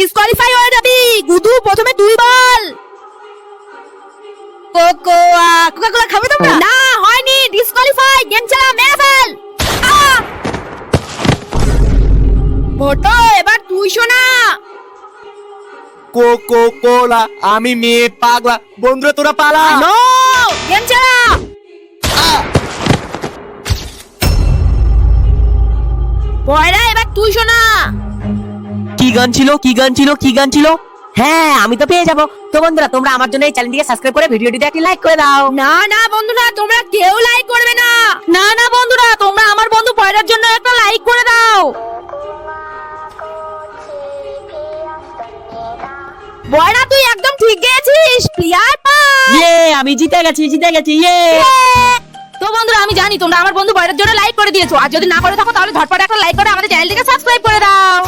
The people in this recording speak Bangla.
ডিসকোয়ালিফাই হয়ে যাবি। গুদু প্রথমে তুই বল। কোকোয়া কোকা-কোলা খাবে তোমরা? না হয়নি, ডিসকোয়ালিফাই। গেম চালা, মেরে ফেল। মোটো এবার তুই শোনা। কোকো কোলা, আমি মেয়ে পাগলা। বন্ধুরা তোরা পালা। নো, গেম চালা। পয়রা এবার তুই শোনা। কি গান ছিল কি গান ছিল কি গান ছিল? হ্যাঁ আমি তো পেয়ে যাবো। তো বন্ধুরা তোমরা আমার জন্য এই চ্যানেলটিকে সাবস্ক্রাইব করে ভিডিওটিতে একটি লাইক করে দাও। না না বন্ধুরা, তোমরা কেউ লাইক করবে না। না না বন্ধুরা, তোমরা আমার বন্ধু পয়রার জন্য একটা লাইক করে দাও। পয়রা তুই একদম ঠিক গেছিস। Player pass. ইয়ে, আমি জিতে গেছি ইয়ে। তো বন্ধুরা আমি জানি তোমরা আমার বন্ধু পয়রার জন্য লাইক করে দিয়েছো। আর যদি না করে থাকো তাহলে ঝটপট একটা লাইক করে আমাদের চ্যানেলটিকে সাবস্ক্রাইব করে দাও।